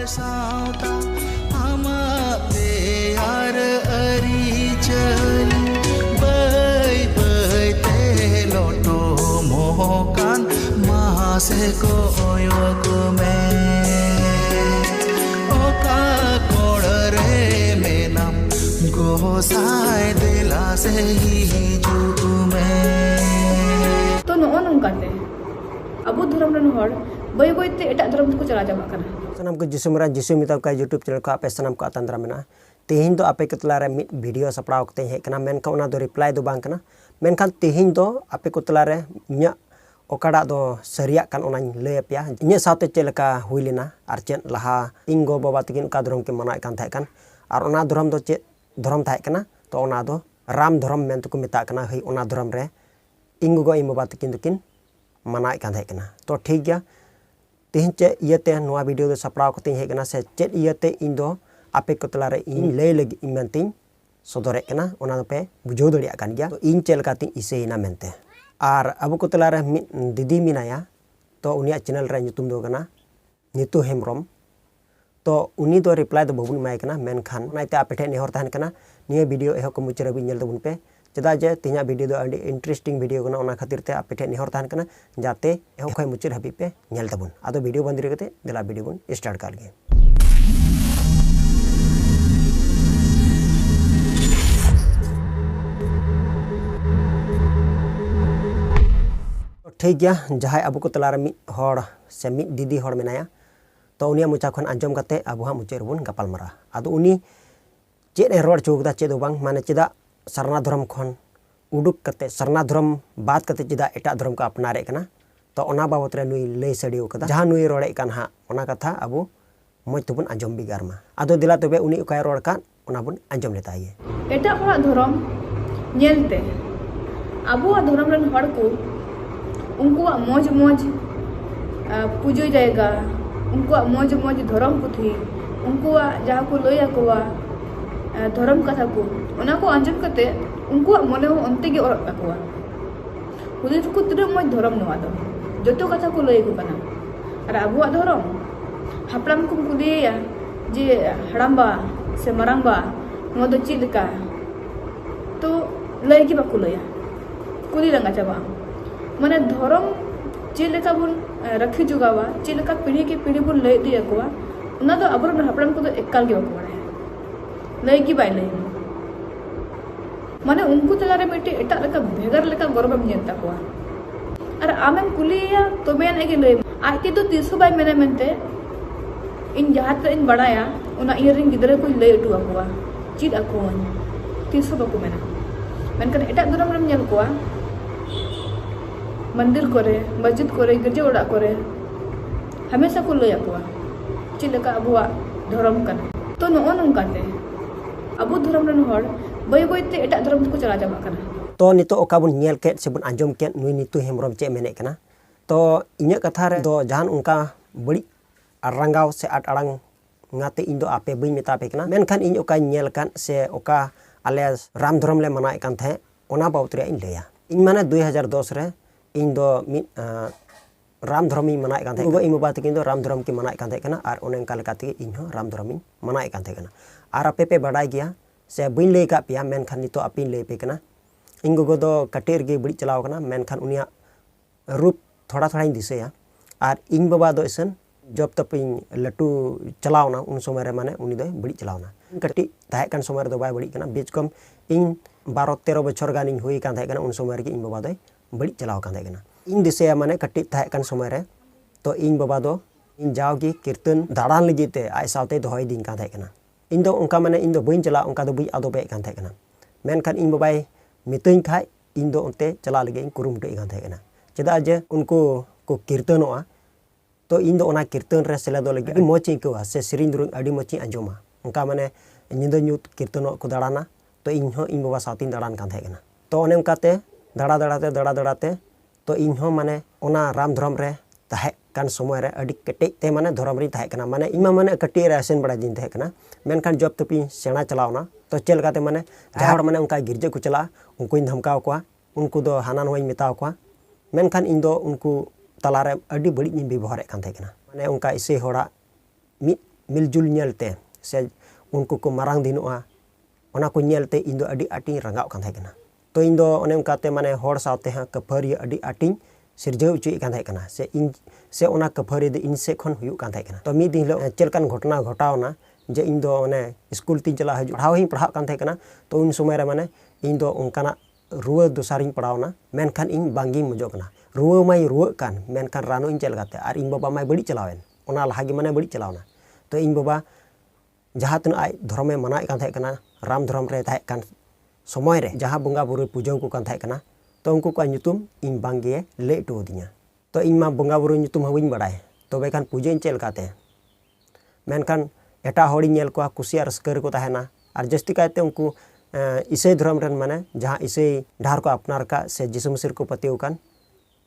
सावता आमाते यार अरी चली बाय बाय ते लोटो मोहकान मासे को ओयोग में ओका कोड़रे में नाम गोसाय दिला से हिजुग में तो नोन नंकाते अबु धर्म रन हर बय बयते एटा धर्म को चला जाबा कना सनम को जिसुमरा जिसु मिता का यूट्यूब चैनल को आपे सनम को आतंद्रा मेना तेहिन दो आपे कतला रे मिट वीडियो सपड़ाव कते हे कना मेन का ओना दो रिप्लाई दो बांग कना मेन खान तेहिन दो आपे कतला रे इnya ओकाडा दो सरिया कान ओना लय अपया इnya साथे चेलका हुइलेना आर चेन लहा इंगो बाबा तकिन का धर्म के मनाय कान थाय कान आर ओना धर्म दो चे धर्म थाय कना तो ओना दो राम धर्म मेन को मिता कना हई ओना धर्म रे इंगो गो इमो बात किन तकिन मनाय कान थाय कना तो ठीक गया तेहिन चे इयते नोआ वीडियो दो सपड़ाव कते हे कना से चेत इयते इन दो आपे कतला रे इन लय लगी इमेंतिन सदरे कना ओना दो पे बुझो दड़िया कान गया तो इन चेलका ति इसेना मेनते आर अबु कतला रे दीदी मिनाया तो उनिया चैनल रे nyutum दो कना नितु हेमरम तो उनी दो रिप्लाई दो बबुन माय कना मेन खान नाइते आपे ठे नेहर तहन कना निया वीडियो एहो को मुचरे बि नेल दबुन पे चदा जे तिना वीडियो दो अडी इंटरेस्टिंग वीडियो कना ओना खातिर ते आपे ठे नेहर तहन कना जाते एहो खय मुचर हबि पे नेल दबुन आदो वीडियो बंद रेगते देला वीडियो बन स्टार्ट कर गे ठीक गया जहां अबु को तलारे मिट हर से मिट दीदी हर मेनाया तो उनिया मुचा खन आंजम कते अबु हा मुचे रबुन गपाल मारा आदो उनी चेद ए रोड चौकदा चेद बांग माने चेदा सरना धर्म खन उडुक कते सरना धर्म बात कते चेदा एटा धर्म को अपनारे कना तो ओना बाबत रे नुई लय सडियो कदा जहां नुई रोड़े कान हा ओना कथा अबु मज तबुन आंजम बिगार मा आदो दिला तबे उनी उकाय रोड कान ओना बुन आंजम लेताये एटा हरा धर्म नेलते अबुआ धर्म रन हड़ को उनकुआ मौज मौज पूजो जाएगा उनकुआ मौज मौज धर्म पुथी उनकुआ जहाँ को लय आकोवा धर्म कथा को ओना को आंजम कते उनकुआ मने हो अंते गे और आकोवा हुदिस को तिरे मौज धर्म नवा दो जतो कथा को लय को कना अर अबुआ धर्म हापड़ाम को कुलिया जे हड़ामबा से मरांगबा नो दो चिलका तो लय की बाको लया कुली रंगा चाबा माने धर्म चेलेका बुन रखी जुगावा चेलेका पीढ़ी के पीढ़ी बुन लय दिया कोवा उना दो अबर हापड़ाम को एकाल के बाको बाड़े लय की बाय लय माने उनको तलारे बेटे एटा लेका भेगर लेका गौरव नेता कोवा अरे आमेम कुलिया तो बेन एगे लय आइते तो 300 बाय मेने मेनते इन जहात इन बड़ाया उना इयरिंग गिदरे को लय उटु आकोवा चिद आकोवन 300 बाको मेना मेनकन एटा धर्म रम नेल कोवा मंदिर करे मस्जिद करे गिरजा ओड़ा करे हमेशा को लय आकोवा चिलका अबुआ धर्म कना तो नो नंकाते अबु धर्म रन हर बय बयते एटा धर्म को चला जाबा कना तो नितो ओका बुन नेल के से बुन आंजम के नुई नितु हेमरम चे मेने कना तो इnya कथा रे दो जहान उनका बड़ी अरंगाव से आट अड़ंग ngate इन दो आपे बई मेता पे कना मेनखान इन ओका नेल कान से ओका आले राम धर्म ले मनाय कान थे ओना बाबत रे इन लेया इन माने 2010 रे इन दो राम धर्म मनाय कान थे गो इमो बात किन दो राम धर्म की मनाय कान थे कना आर ओने का लेकाते इन हो राम धर्म मनाय कान थे कना आर आपे पे बडाय गया से बई ले का पिया मेनखान नितो अपिन ले पे कना इन गो दो कटेर गे बड़ी चलाव कना मेनखान उनिया रूप थोड़ा थोड़ा इन दिसेया आर इन बाबा दो इसन जब तक लटू चलावना उन समय रे माने उनी दो बड़ी चलावना कटी ताहे कान समय रे दो बाय बड़ी कना बीच कम इन 12-13 बछर गान इन हुई कान थाहे कना उन समय रे इन बाबा दो बड़ी चलाव कान थाहे कना इन दिसेया माने कटी ताहे कान समय रे तो इन बाबा दो इन जावगी कीर्तन दाड़ान लगिते आय सावते दोहय दिन कान थाहे कना इन दो उनका माने इन दो बइन चला उनका दो बइ आदोबे कान थाहे कना मेनखान इन बाबाय मितइन खाय इन दो उनते चला लगे इन कुरुमटे कान थाहे कना चेदा जे उनको को कीर्तनोआ तो इन दो ओना कीर्तन रे सेला दो लगे मोची को से सिरिन दुरुंग अडी मोची अंजोमा उनका माने निंदा न्यूत कीर्तनो को दाड़ाना तो इन हो इन बाबा साथिन दाड़ान कान थाहे कना तो ओने उनकाते दाड़ा दाड़ाते तो इन हो माने ओना राम धर्म रे ताहे कान समय रे अडी केटेज ते माने धर्म रे ताहे कना माने इमा माने कटी रे आसेन बड़ा दिन ताहे कना मेनखान जब तपी सेना चलावना तो चेल काते माने जहाड़ माने उनका गिरजे को चला उनको इन धमकाव कोआ उनको दो हानान होई मेताव कोआ मेनखान इन दो उनको तलारे अडी बड़ी नी व्यवहार कान थाहे कना माने उनका इसे होड़ा मिट मिलजुल नेलते से उनको को मारांग दिनोआ ओना को नेलते इन दो अडी आटी रंगाव कान थाय कना तो इन दो ओने उनकाते माने होड़ सावते हा कफारी अडी आटी सिरजाव उचुई कान थाय कना से इन से ओना कफारी दे इन से खन हुयु कान थाय कना तो मी दिन लो चेलकान घटना घटावना जे इन दो ओने स्कूल तीन चला हजु पढ़ाव ही पढ़ाव कान थाय कना तो उन समय रे माने इन दो उनकाना रुआ दोसारिन पढ़ावना मेनखान इन बांगी मजो कना रुआ माई रुआ कान मेनखान रानो इन चल गाते और इन बाबा माई बड़ी चलावेन ओना लहागी माने बड़ी चलावना तो इन बाबा जहाँ तीन आज धर्मे मनाए कान थाय कना राम धर्म रे थाय कान समय रे जहाँ बंगा बुरु पूजा को कान थाय कना तो उनको को nyutum इन बांगे ले टो दिया तो इन मा बंगा बुरु nyutum हविन बड़ाय तो बेखान पूजा इन चल गाते मेनखान एटा होड़ी नेल को कुसिया रस्कर को ताहेना और जस्ती कायते उनको ईसाई धर्म रन माने जहाँ ईसाई ढार को अपनार का से जिसु मसीह को पतिव कान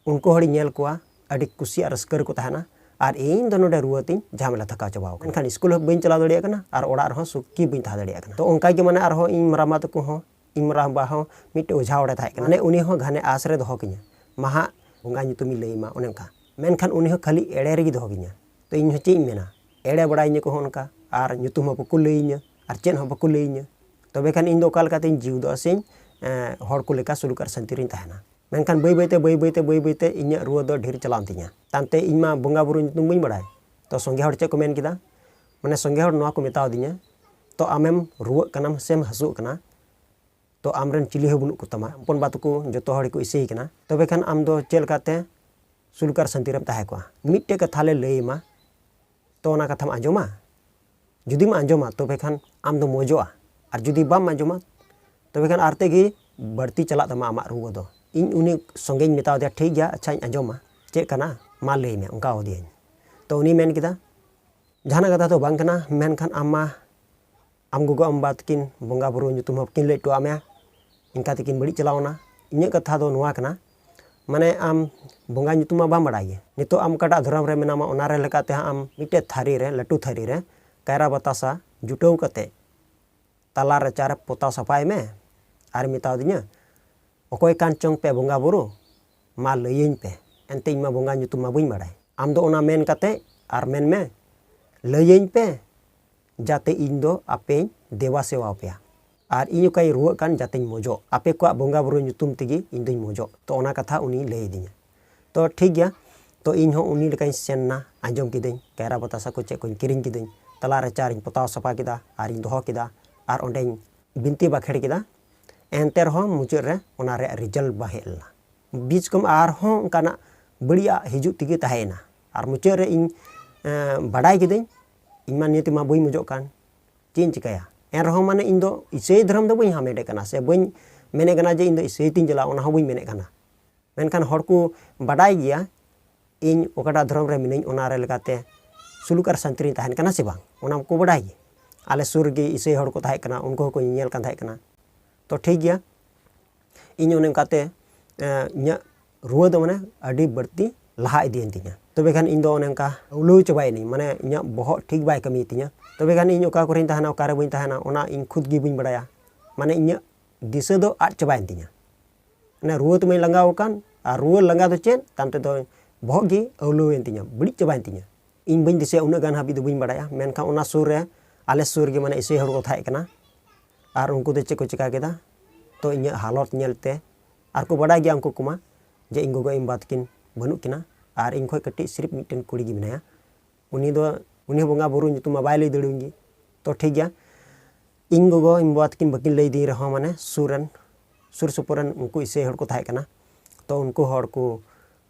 उनको होड़ी नेल को अडी कुसिया रस्कर को ताहेना और इन दोनों डे रुआती झामेला थका चबाव एनखान स्कूल बइन चला दड़िया कना और ओड़ा रहो सुखी बइन था दड़िया कना तो उनका के माने आरो इन मरामा तको हो इन मराबा हो मिट ओझा ओड़े थाय कना ने उनी हो घाने आसरे दोहो किnya महा बंगा nyutumi लैमा ओनेका मेनखान उनी हो खाली एड़े रेगी दोहो किnya तो इन हो चेई मेना एड़े बड़ाई को होनका और nyutum हो बको लैइnya और चेन हो बको लैइnya तो बेखान इन दो काल काते जीव दो सें हड़ को लेका सुलुकार संतिरिन ताहेना मेनखान बई बईते इन रुआ दो ढेर चलान तिnya तानते इन मा बंगा बुरु nyutum बई बड़ाय तो संगे हड़ चे को मेन किदा माने संगे हड़ नोआ को मेताव दिnya तो आमेम रुआ कनाम सेम हसु कना तो आमरन चिली हो बुनुक तमा अपन बात को जतो हड़ को इसेई कना तबे खान आम दो चेल काते सुलुकार संतिरम ताहे को मिट्टे कथा ले लैमा तो ओना कथाम आंजोमा जुदी मा आंजोमा तबे खान आम दो मोजोआ और जुदी बाम आंजोमा तबे खान आरते गी बढ़ती चला तमा आमा रुआ दो इन उनी संगे मेताव दिया ठीक गया अच्छा आंजोमा चेक कना मा लई मे उनका होदिया तो उनी मेन किदा जहाना कथा तो बांग कना मेनखान आमा आम गोगो आम बात किन बंगा बुरु nyutum हो किन ले टो आमे इनका तकिन बड़ी चलावना इन कथा दो नुआ कना माने आम बंगा nyutum मा बाम बड़ाई नितो आम काटा धर्म रे मेनामा ओना रे लेकाते आम मिटे थारी रे लटू थारी रे कायरा बतासा जुटो कते ताला रे चार पोता सफाई में आर मिताव दिnya ओकोय कान चंग पे बंगा बुरु मा लयिन पे एनते इमा बंगा nyutum मा बई बड़ाई आम दो ओना मेन कते आर मेन में लयिन पे जाते इन दो आपे देवा सेवा पे और इन कई रुआ कान जाते मोजो आपे को बंगा बुरु nyutum तेगी इन दई मोजो तो ओना कथा उनी लई दिnya तो ठीक गया तो इन हो उनी लेकाई सेनना आंजम किदई कैरा बतासा को चे को किरिंग किदई तला रे चार इन पताव सफा किदा और इन दोहो किदा और ओंडे बिनती बाखेड़ किदा एनते रहो मुचाद रे ओना रे रिजल्ट बाहेलना बीच कम आर हो काना बढ़िया हिजु तिगे ताहेना और मुचाद रे इन बड़ाई किदई इन मा नियति मा बई मुजो कान चेन चिकाया एन रहो माने इन दो इसे धर्म दो बई हामेडे कना से बई मेने कना जे इन दो इसे तीन चला ओना हो बई मेने कना मेनखान हड़ को बड़ाई गया इन ओकाटा धर्म रे मिनई ओना रे लेकाते सुलुकार संतरी ताहेन कना से बांग ओना को बड़ाई आले सुर गे इसे हड़ को ताहे कना उनको को नेल कान ताहे कना तो ठीक गया इन ओने काते न्या रुआ दो माने अडी बढ़ती लहा इदियन तिnya तबे खान इन दो ओनेका उलु चबायनी माने इnya बहत ठीक बाय कमी तिnya तबे खान इन ओका कोरिन ताहना ओका रे बइन ताहना ओना इन खुद गी बइन बड़ाया माने इnya दिसे दो आट चबायन तिnya ने रुआ तो मैं लंगाव कान आ रुआ लंगा दो चेन तानते दो बहत गी उलुएन तिnya बड़ी चबायन तिnya इन बइन दिसे उना गान हाबी दो बइन बड़ाया मेनखा ओना सुर रे आले सुर गे माने इसे हड़ को थाय कना और उनको दे चे को चिका केदा तो इnya हालत नेलते आर को बड़ा गया उनको कुमा जे इन गोगो इन बात किन बनु किना और इन खोय कटी सिर्फ मिटन कुड़ी गी बनाया उनी बंगा बुरु nyutum बाय लई दड़ुंगी तो ठीक गया इन गोगो इन बात किन बकिन लई दी रहो माने सुर सुपुरन उनको इसे हड़ को थाय कना तो उनको हड़ को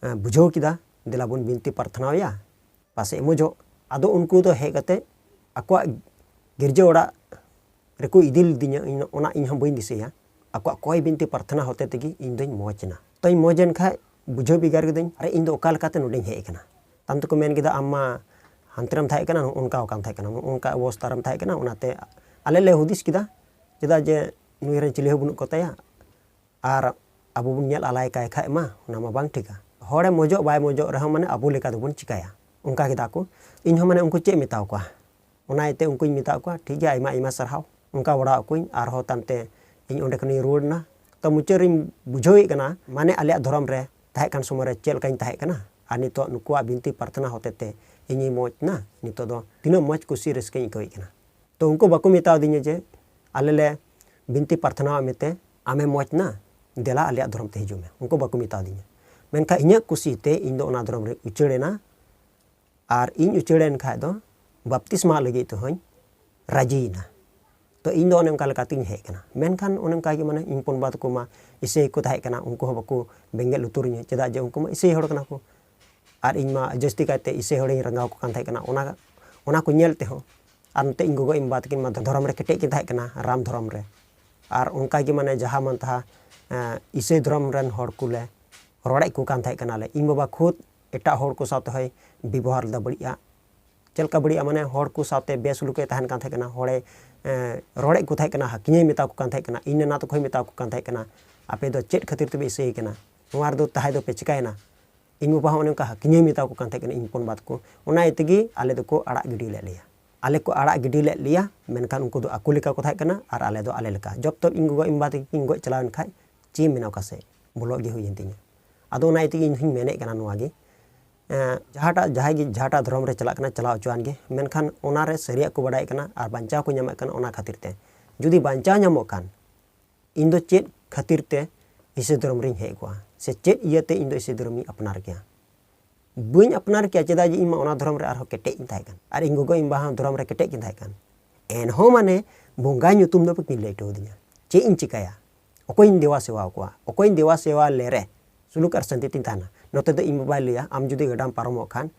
बुझो किदा दिला बन बिनती प्रार्थना या पासे मोजो आदो उनको तो हे कते अक्वा गिरजा ओड़ा रेको इदिल दिnya ओना इन हम बइन दिसेया अक्वा कोई बिनती प्रार्थना होते तेगी इन दोइन मोजना तो इन मोजन खाय बुझो बिगार गदई अरे इन दो ओकाल काते नोडे हे कना ताम तो को मेन किदा अम्मा हंतरम थाय कना उनका ओकाम थाय कना उनका अवस्थारम थाय कना ओनाते आले ले हुदिस किदा चेदा जे नुयरन चिले हो बुनु कोताया और अबो बुन नेल आलाय काय खाय मा ओना मा बांग ठिका होड़े मोजो बाय मोजो रह माने अबो लेका दो बुन चिकाया उनका किदा को इन हम माने उनको चे मेताव को ओना इते उनको मेताव को ठीक है आइमा आइमा सरहाव उनका वड़ा को आर हो तानते इन ओंडे खनि रोडना तो मुचरिन बुझोई कना माने आले धर्म रे ताहे कान समय रे चेल काइन ताहे कना आर नितो नुकुआ बिनती प्रार्थना होते ते ᱤᱧ ᱢᱚᱡᱽ ᱱᱟ ᱱᱤᱛᱚᱜ ᱫᱚ ᱛᱤᱱᱟᱹᱜ ᱢᱚᱡᱽ ᱠᱩᱥᱤ ᱨᱟᱹᱥᱠᱟᱹᱧ ᱟᱹᱭᱠᱟᱹᱣᱮᱫ ᱠᱟᱱᱟ ᱛᱚ ᱩᱱᱠᱩ ᱵᱟᱠᱚ ᱢᱮᱛᱟᱣ ᱫᱤᱧᱟ ᱡᱮ ᱟᱞᱮ ᱞᱮ ᱵᱤᱱᱛᱤ ᱯᱨᱟᱨᱛᱷᱱᱟ ᱢᱮᱛᱮ ᱟᱢᱮ ᱢᱚᱡᱽ ᱱᱟ ᱫᱮᱞᱟ ᱟᱞᱮᱭᱟᱜ ᱫᱷᱚᱨᱚᱢ ᱛᱮ ᱦᱤᱡᱩᱜ ᱢᱮ ᱩᱱᱠᱩ ᱵᱟᱠᱚ ᱢᱮᱛᱟᱣ ᱫᱤᱧᱟ ᱢᱮᱱᱠᱷᱟᱱ ᱤᱧᱟᱹᱜ ᱠᱩᱥᱤᱛᱮ ᱤᱧ ᱫᱚ ᱚᱱᱟ ᱫᱷᱚᱨᱚᱢ ᱨᱮ ᱩᱪᱟᱹᱲᱮᱱᱟ ᱟᱨ ᱤᱧ ᱩᱪᱟᱹᱲᱮᱱ ᱠᱷᱟᱡ ᱫᱚ ᱵᱟᱯᱛᱤᱥᱢᱟ ᱞᱟᱹᱜᱤᱫ ᱛᱮᱦᱚᱸᱧ ᱨᱟᱡᱤᱭᱮᱱᱟ ᱛᱚ ᱤᱧ ᱫᱚ ᱚᱱᱮ ᱚᱱᱠᱟ ᱞᱮᱠᱟᱛᱤᱧ ᱦᱮᱡ ᱠᱟᱱᱟ ᱢᱮᱱᱠᱷᱟᱱ ᱚᱱᱮ ᱚᱱᱠᱟ ᱜᱮ ᱢᱟᱱᱮ ᱤᱧ ᱯᱚᱱᱵᱟ ᱛᱟᱠᱚ ᱢᱟ ᱤᱥᱟᱹᱭ ᱠᱚ ᱛᱟᱦᱮᱸ ᱠᱟᱱᱟ ᱩᱱᱠᱩ ᱦᱚᱸ ᱵᱟᱠᱚ ᱵᱮᱸᱜᱮᱫ ᱞᱩᱛᱩᱨᱤᱧᱟ ᱪᱮᱫᱟᱜ ᱡᱮ ᱩᱱᱠᱩ ᱢᱟ ᱤᱥᱟᱹᱭ ᱦᱚᱲ ᱠᱟᱱᱟ ᱠᱚ ᱟᱨ ᱤᱧ ᱢᱟ ᱡᱟᱹᱥᱛᱤ ᱠᱟᱭᱛᱮ ᱤᱥᱟᱹᱭ ᱦᱚᱲᱤᱧ ᱨᱟᱸᱜᱟᱣ ᱠᱚ ᱠᱟᱱ ᱛᱟᱦᱮᱸ ᱠᱟᱱᱟ ᱚᱱᱟ ᱠᱚ ᱧᱮᱞ ᱛᱮᱦᱚᱸ ᱟᱨ ᱱᱚᱛᱮ ᱤᱧ ᱜᱚᱜᱚ ᱤᱧ ᱵᱟ ᱛᱟᱹᱠᱤᱱ ᱢᱟ ᱫᱷᱚᱨᱚᱢ ᱨᱮ ᱠᱮᱴᱮᱡ ᱠᱤᱱ ᱛᱟᱦᱮᱸ ᱠᱟᱱᱟ ᱨᱟᱢ ᱫᱷᱚᱨᱚᱢ ᱨᱮ ᱟᱨ ᱚᱱᱠᱟ ᱜᱮ ᱢᱟᱱᱮ ᱡᱟᱦᱟᱸ ᱢᱟᱱ ᱛᱟᱦᱟ ᱤᱥᱟᱹᱭ ᱫᱷᱚᱨᱚᱢ ᱨᱮᱱ ᱦᱚᱲ ᱠᱚᱞᱮ ᱨᱚᱲᱮᱫ ᱠᱚ ᱠᱟᱱ ᱛᱟᱦᱮᱸ ᱠᱟᱱᱟᱞᱮ ᱤᱧ ᱵᱟᱵᱟ ᱠᱷᱩᱫ ᱮᱴᱟᱜ ᱦᱚᱲ ᱠᱚ ᱥᱟᱶᱛᱮ ᱦᱚᱸᱭ ᱵᱮᱵᱚᱦᱟᱨ ᱞᱮᱫᱟ ᱵᱟᱹᱲᱤᱡᱼᱟᱜ ᱪᱮᱫ ᱞᱮᱠᱟ ᱵᱟᱹᱲᱤᱡᱼᱟ ᱢᱟᱱᱮ ᱦᱚᱲ ᱠᱚ ᱥᱟᱶᱛᱮ ᱵᱮᱥᱩᱞᱩᱠᱮ ᱛᱟᱦᱮᱱ ᱠᱟᱱ ᱛᱟᱦᱮᱸ ᱠᱟᱱᱟ ᱦᱚᱲᱮ ᱨᱚᱲᱮᱫ ᱠᱚ ᱛᱟᱦᱮᱸ ᱠᱟᱱᱟ ᱦᱟᱹᱠᱤᱧᱮ ᱢᱮᱛᱟ ᱠᱚ ᱠᱟᱱ ᱛᱟᱦᱮᱸ ᱠᱟᱱᱟ ᱤᱧ ᱱᱟᱱᱟ ᱛᱟᱠᱚᱭ ᱢᱮᱛᱟ ᱠᱚ ᱠᱟᱱ ᱛᱟᱦᱮᱸ ᱠᱟᱱᱟ ᱟᱯᱮ ᱫᱚ ᱪᱮᱫ ᱠᱷᱟᱹᱛᱤᱨ ᱛᱮᱯᱮ ᱤᱥᱟᱹᱭ ᱠᱟᱱᱟ ᱱᱚᱣᱟ ᱨᱮᱫᱚ ᱛᱟᱦᱮᱸ ᱫᱚᱯᱮ ᱪᱤᱠᱟᱹᱭᱮᱱᱟ ᱤᱧ ᱵᱟᱵᱟ ᱦᱚᱸ ᱚᱱᱮ ᱚᱱᱠᱟ ᱦᱟᱹᱠᱤᱧᱮ ᱢᱮᱛᱟ ᱠᱚ ᱠᱟᱱ ᱛᱟᱦᱮᱸ ᱠᱟᱱᱟ ᱤᱧ ᱦᱚᱯᱚᱱ ᱵᱟ ᱛᱟᱠᱚ ᱚᱱᱟ ᱛᱮᱜᱮ ᱟᱞᱮ ᱫᱚᱠᱚ ᱟᱲᱟᱜ ᱜᱤᱰᱤ ᱞᱮᱫ ᱞᱮᱭᱟ ᱟᱞᱮ ᱠᱚ ᱟᱲᱟᱜ ᱜᱤᱰᱤ ᱞᱮᱫ ᱞᱮᱭᱟ ᱢᱮᱱᱠᱷᱟन ᱩᱱᱠᱩ ᱫᱚ ᱟᱠᱚ ᱞᱮᱠᱟ ᱠᱚ ᱛᱟᱦᱮᱸ ᱠᱟᱱᱟ ᱟᱨ ᱟᱞᱮ ᱫᱚ ᱟᱞᱮ ᱞᱮᱠᱟ ᱡᱚᱵ ᱤᱧ ᱜᱚᱜᱚ ᱤᱧ ᱵᱟ ᱛᱟᱹᱠᱤᱱ ᱜᱚᱡ ᱪᱟᱞᱟᱣᱮᱱ ᱠᱷᱟᱡ ᱪᱮᱫ ᱮᱢ ᱢᱮᱱᱟ ᱚᱠᱟ ᱥᱮᱫ ᱵᱚᱞᱚᱜ ᱜᱮ ᱦᱩᱭᱮᱱ ᱛᱤᱧᱟ ᱟᱫᱚ ᱚᱱᱟ ᱛᱮᱜᱮ ᱤᱧ ᱦᱚᱧ ᱢᱮᱱᱮᱫ ᱠᱟᱱᱟ ᱱᱚᱣᱟ ᱜᱮ ᱡᱟᱦᱟᱸᱭ ᱜᱮ ᱡᱟᱦᱟᱸᱴᱟᱜ ᱫᱷᱚᱨᱚᱢ ᱨᱮ ᱪᱟᱞᱟᱜ ᱠᱟᱱᱟ ᱪᱟᱞᱟᱣ ᱦᱚᱪᱚᱣᱟᱱ ᱜᱮ ᱢᱮᱱᱠᱷᱟᱱ ᱚᱱᱟᱨᱮ ᱥᱟᱹᱨᱤᱭᱟᱜ ᱠᱚ ᱵᱟᱰᱟᱭ ᱠᱟᱱᱟ ᱟᱨ ᱵᱟᱧᱪᱟᱣ ᱠᱚ ᱧᱟᱢᱮᱫ ᱠᱟᱱᱟ ᱚᱱᱟ ᱠᱷᱟᱹᱛᱤᱨ ᱛᱮ ᱡᱩᱫᱤ ᱵᱟᱧᱪᱟᱣ ᱧᱟᱢᱚᱜ ᱠᱷᱟᱱ ᱤᱧ ᱫᱚ ᱪᱮᱫ ᱠᱷᱟᱹᱛᱤᱨ ᱛᱮ ᱤᱥᱟᱹᱭ ᱫᱷᱚᱨᱚᱢ ᱨᱤᱧ ᱦᱮᱡ ᱠᱚᱜᱼᱟ ᱥᱮ ᱪᱮᱫ ᱤᱭᱟᱹᱛᱮ ᱤᱧ ᱫᱚ ᱤᱥᱟᱹᱭ ᱫᱷᱚᱨᱚᱢᱤᱧ ᱟᱯᱱᱟᱨ ᱠᱮᱭᱟ ᱵᱟᱹᱧ ᱟᱯᱱᱟᱨ ᱠᱮᱭᱟ ᱪᱮᱫᱟᱜ ᱡᱮ ᱤᱧ ᱢᱟ ᱚᱱᱟ ᱫᱷᱚᱨᱚᱢ ᱨᱮ ᱟᱨᱦᱚᱸ ᱠᱮᱴᱮᱡ ᱤᱧ ᱛᱟᱦᱮᱸ ᱠᱟᱱ ᱟᱨ ᱤᱧ ᱜᱚᱜᱚ ᱤᱧ ᱵᱟ ᱦᱚᱸ ᱫᱷᱚᱨᱚᱢ ᱨᱮ ᱠᱮᱴᱮᱡ ᱠᱤᱱ ᱛᱟᱦᱮᱸ ᱠᱟᱱ ᱮᱱᱦᱚᱸ ᱢᱟᱱᱮ ᱵᱚᱸᱜᱟ ᱧᱩᱛᱩᱢ ᱫᱚ ᱵᱟᱹᱠᱤᱱ ᱞᱟᱹᱭ ᱦᱚᱴᱚ ᱟᱹᱫᱤᱧᱟ ᱪᱮᱫ ᱤᱧ ᱪᱤᱠᱟᱹᱭᱟ ᱚᱠᱚᱭᱤᱧ ᱫᱮᱣᱟ ᱥᱮᱣᱟ ᱠᱚᱣᱟ ᱚᱠᱚᱭᱤᱧ ᱫᱮᱣᱟ ᱥᱮᱣᱟ ᱞᱮᱨᱮ ᱥᱩᱞᱩᱠ ᱟᱨ ᱥᱟᱱᱛᱤ ᱛᱤᱧ ᱛᱟᱦᱮᱱᱟ ᱱᱚᱛᱮ ᱫᱚ ᱤᱧ ᱵᱟᱵᱟᱭ ᱞᱟᱹᱭᱟ ᱟᱢ ᱡᱩᱫᱤ ᱜᱟᱰᱟᱢ ᱯᱟᱨᱚᱢᱚᱜ ᱠᱷᱟᱱ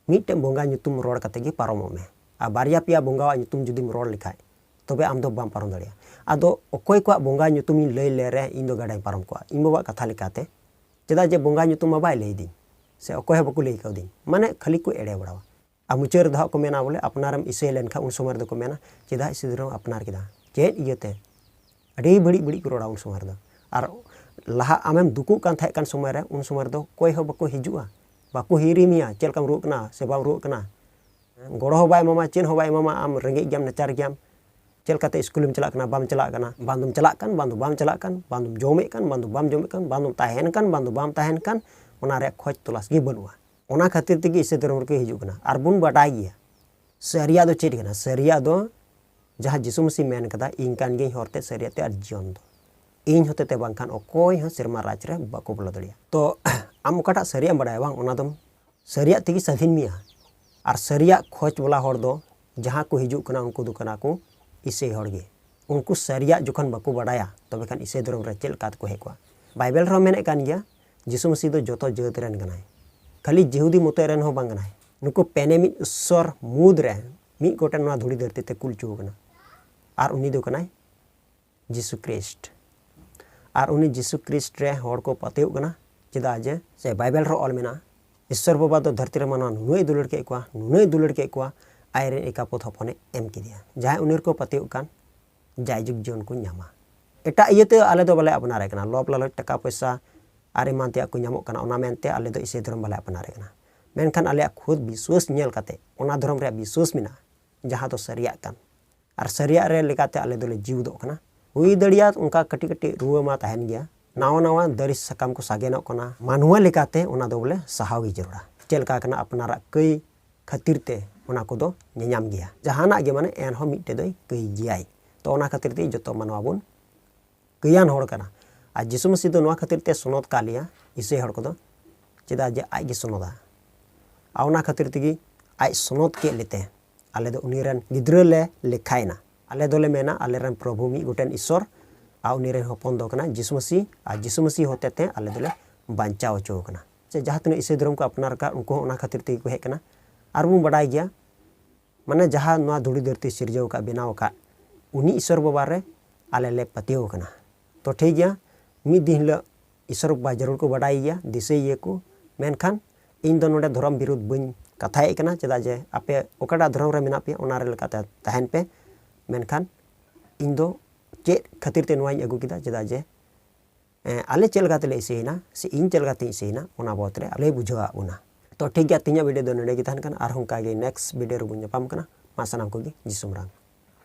ᱢᱤᱫᱴᱮᱱ ᱵᱚᱸᱜᱟ ᱧᱩᱛᱩᱢ ᱨᱚᱲ ᱠᱟᱛᱮ ᱜᱮ ᱯᱟᱨᱚᱢᱚᱜ ᱢᱮ ᱟᱨ ᱵᱟᱨᱭᱟ ᱯᱮᱭᱟ ᱵᱚᱸᱜᱟᱣᱟᱜ ᱧᱩᱛᱩᱢ ᱡᱩᱫᱤᱢ ᱨᱚᱲ ᱞᱮᱠᱷᱟᱡ ᱛᱚᱵᱮ ᱟᱢ ᱫᱚ ᱵᱟᱢ ᱯᱟᱨᱚᱢ ᱫᱟᱲᱮᱭᱟᱜᱼᱟ ᱟᱫᱚ ᱚᱠᱚᱭ ᱠᱚᱣᱟᱜ ᱵᱚᱸᱜᱟ ᱧᱩᱛᱩᱢᱤᱧ ᱞᱟᱹᱭ ᱞᱮᱨᱮ ᱤᱧ ᱫᱚ ᱜᱟᱰᱟᱧ ᱯᱟᱨᱚᱢ ᱠᱚᱜᱼᱟ ᱤᱧ ᱵᱟᱵᱟᱣᱟᱜ ᱠᱟᱛᱷᱟ ᱞᱮᱠᱟᱛᱮ ᱪᱮᱫᱟᱜ ᱡᱮ ᱵᱚᱸᱜᱟ ᱧᱩᱛᱩᱢ ᱢᱟ ᱵᱟᱭ ᱞᱟᱹᱭᱫᱤᱧ ᱥᱮ ᱚᱠᱚᱭ ᱦᱚᱸ ᱵᱟᱠᱚ ᱞᱟᱹᱭ ᱠᱟᱣᱫᱤᱧ ᱢᱟᱱᱮ ᱠᱷᱟᱹᱞᱤ ᱠᱚ ᱮᱲᱮ ᱵᱟᱲᱟᱣᱟ ᱟᱨ ᱢᱩᱪᱟᱹᱫ ᱨᱮᱫᱚ ᱦᱟᱸᱜ ᱠᱚ ᱢᱮᱱᱟ ᱵᱚᱞᱮ ᱟᱯᱱᱟᱨᱮᱢ ᱤᱥᱟᱹᱭ ᱞᱮᱱᱠᱷᱟᱱ ᱩᱱ ᱥᱚᱢᱚᱭ ᱨᱮᱫᱚ ᱠᱚ ᱢᱮᱱᱟ ᱪᱮᱫᱟᱜ ᱤᱥᱟᱹᱭ ᱫᱷᱚᱨᱚᱢ ᱟᱯᱱᱟᱨ ᱠᱮᱫᱟ ᱪᱮᱫ ᱤᱭᱟᱹᱛᱮ ᱟᱹᱰᱤ ᱵᱟᱹᱲᱤᱡ ᱠᱚ ᱨᱚᱲᱟ ᱩᱱ ᱥᱚᱢᱚᱭ ᱨᱮᱫᱚ ᱟᱨ ᱞᱟᱦᱟ ᱟᱢᱮᱢ ᱫᱩᱠᱩᱜ ᱠᱟᱱ ᱛᱟᱦᱮᱸ ᱠᱟᱱ ᱥᱚᱢᱚᱭ ᱨᱮ ᱩᱱ ᱥᱚᱢᱚᱭ ᱨᱮᱫᱚ ᱚᱠᱚᱭ ᱦᱚᱸ ᱵᱟᱠᱚ ᱦᱤᱡᱩᱜᱼᱟ ᱵᱟᱠᱚ ᱦᱤᱨᱤ ᱢᱮᱭᱟ ᱪᱮᱫ ᱞᱮᱠᱟᱢ ᱨᱩᱣᱟᱹᱜ ᱠᱟᱱᱟ ᱥᱮ ᱵᱟᱢ ᱨᱩᱣᱟᱹᱜ ᱠᱟᱱᱟ ᱜᱚᱲᱚ ᱦᱚᱸ ᱵᱟᱭ ᱮᱢᱟᱢᱟ ᱪᱮᱫ ᱦᱚᱸ ᱵᱟᱭ ᱮᱢᱟᱢᱟ ᱟᱢ ᱨᱮᱸᱜᱮᱡ ᱜᱮᱭᱟᱢ ᱱᱟᱪᱟᱨ ᱜᱮᱭᱟᱢ ᱪᱮᱫ ᱞᱮᱠᱟᱛᱮ ᱥᱠᱩᱞᱮᱢ ᱪᱟᱞᱟᱜ ᱠᱟᱱᱟ ᱵᱟᱢ ᱪᱟᱞᱟᱜ ᱠᱟᱱᱟ ᱵᱟᱝ ᱫᱚᱢ ᱪᱟᱞᱟᱜ ᱠᱟᱱ ᱵᱟᱝ ᱫᱚ ᱵᱟᱢ ᱪᱟᱞᱟᱜ ᱠᱟᱱ ᱵᱟᱝ ᱫᱚᱢ ᱡᱚᱢᱮᱫ ᱠᱟᱱ ᱵᱟᱝ ᱫᱚ ᱵᱟᱢ ᱡᱚᱢᱮᱫ ᱠᱟᱱ ᱵᱟᱝ ᱫᱚᱢ ᱛᱟᱦᱮᱱ ᱠᱟᱱ ᱵᱟᱝ ᱫᱚ ᱵᱟᱢ ᱛᱟᱦᱮᱱ ᱠᱟᱱ ᱚᱱᱟ ᱨᱮᱭᱟᱜ ᱠᱷᱚᱡ ᱛᱚᱞᱟᱥ ᱜᱮ ᱵᱟᱹᱱᱩᱜᱼᱟ ᱚᱱᱟ ᱠᱷᱟᱹᱛᱤᱨ ᱛᱮᱜᱮ ᱤᱥᱟᱹᱭ ᱫᱷᱚᱨᱚᱢ ᱨᱮᱠᱚ ᱦᱤᱡᱩᱜ ᱠᱟᱱᱟ ᱟᱨ ᱵᱚᱱ ᱵᱟᱰᱟᱭ ᱜᱮᱭᱟ ᱥᱟᱹᱨᱤᱭᱟᱜ ᱫᱚ ᱪᱮᱫ ᱠᱟᱱᱟ ᱥᱟᱹᱨᱤᱭᱟᱜ ᱫᱚ ᱡᱟᱦᱟᱸ ᱡᱤᱥᱩ ᱢᱟᱹᱥᱤ ᱢᱮᱱ ᱠᱟᱫᱟ ᱤᱧ ᱠᱟᱱ ᱜᱤᱭᱟᱹᱧ ᱦᱚᱨᱛᱮ ᱥᱟᱹᱨᱤᱭᱟᱜ ᱛᱮ ᱟᱨ ᱡᱤᱭᱚᱱ ᱫᱚ ᱤᱧ ᱦᱚᱛᱮ ᱛᱮ ᱵᱟᱝᱠᱷᱟᱱ ᱚᱠᱚᱭ ᱦᱚᱸ ᱥᱮᱨᱢᱟ ᱨᱟᱡᱽ ᱨᱮ ᱵᱟᱠᱚ ᱵᱚᱞᱚ ᱫᱟᱲᱮᱭᱟᱜᱼᱟ ᱛᱚ ᱟᱢ ᱚᱠᱟᱴᱟᱜ ᱥᱟᱹᱨᱤᱭᱟᱜ ᱮᱢ ᱵᱟᱲᱟᱭᱟ ᱵᱟᱝ ᱚᱱᱟ ᱫᱚ ᱥᱟᱹᱨᱤᱭᱟᱜ ᱛᱮᱜᱮ ᱥᱟᱹᱫᱷᱤᱱ ᱢᱮᱭᱟ ᱟᱨ ᱥᱟᱹᱨᱤᱭᱟᱜ ᱠᱷᱚᱡ ᱵᱟᱞᱟ ᱦᱚᱲ ᱫᱚ ᱡᱟᱦᱟᱸ ᱠᱚ ᱦᱤᱡᱩᱜ ᱠᱟᱱᱟ ᱩᱱᱠᱩ ᱫᱚ ᱠᱟᱱᱟ ᱠᱚ ᱤᱥᱟᱹᱭ ᱦᱚᱲ ᱜᱮ उनको सरिया जोखन बाको बड़ाया तबे खान इसे धर्म रे चेल कात को हेकवा बाइबल रो मेने कान गया यीशु मसीह दो जोतो जात रेन गनाय खाली जिहुदी मते रेन हो बांग गनाय नुको पेने मिद ईश्वर मुद रे मिद गोटे नवा धुड़ी धरती ते कुल चो गना आर उनी दो कनाय यीशु ख्रिस्ट आर उनी यीशु ख्रिस्ट रे हर को पतेउ गना चेदा जे से बाइबल रो ऑल मेना ईश्वर बाबा दो धरती रे माना नुई दुलड़ के को आयरे एका पोथ हपने एम किदिया जहां उनिर को पतेउ कान जायजुग जीवन को नामा एटा इयते आले दो बाले अपनारे कना लोभ लालच टका पैसा आरे मानते को नामो कना ओना मेनते आले दो इसे धर्म बाले अपनारे कना मेनखान आले खुद विश्वास नेल काते ओना धर्म रे विश्वास मिना जहां तो सरिया कान आर सरिया रे लेकाते आले दोले जीव दो कना हुई दड़िया उनका कटी कटी रुवा मा तहन गया नावा नावा दरी सकाम को सागेनो कना मानुआ लेकाते ओना दो बोले सहाव गी जरूरा चेलका कना अपनारा कई खातिर ते ओना को दो नेनाम गया जहाना गे माने एन हो मिटे दोय कई गियाई तो ओना खातिर ते जतो मानवा बन कयान होड़ कना आ यीशु मसीह दो नवा खातिर ते सुनत का लिया इसे हड़ को दो चेदा जे आज गे सुनोदा आ ओना खातिर तेगी आज सुनत के लेते आले दो उनीरन गिद्र ले लेखायना आले दोले मेना आले रन प्रभु मी गोटेन ईश्वर आ उनीरन हपन दो कना यीशु मसीह होते ते आले दोले बांचाव चो कना से जहां तने इसे धर्म को अपनार का उनको ओना खातिर ते को हे कना आर बु बडाय गया माने जहां नवा धुड़ी धरती सिरजव का बनाव का उनी ईश्वर बाबा रे आले ले पतियो कना तो ठीक गया मी दिन ल ईश्वर बाबा जरूर को बडाई गया दिसे ये को मेनखान इन दो नोडे धर्म विरुद्ध बन कथाए कना चेदा जे आपे ओकाडा धर्म रे मेना पे ओना रे लकाते तहन पे मेनखान इन दो चे खातिर ते नोई अगु किदा चेदा जे आले चेल गाते ले इसेना से इन चेल गाते इसेना ओना बोत रे आले बुझवा ओना तो ठीक गया तिना वीडियो दो नडे की तहन कन आर हम का गे नेक्स्ट वीडियो रे बुन जापाम कना मा सनाम को गे जिसुमरांग।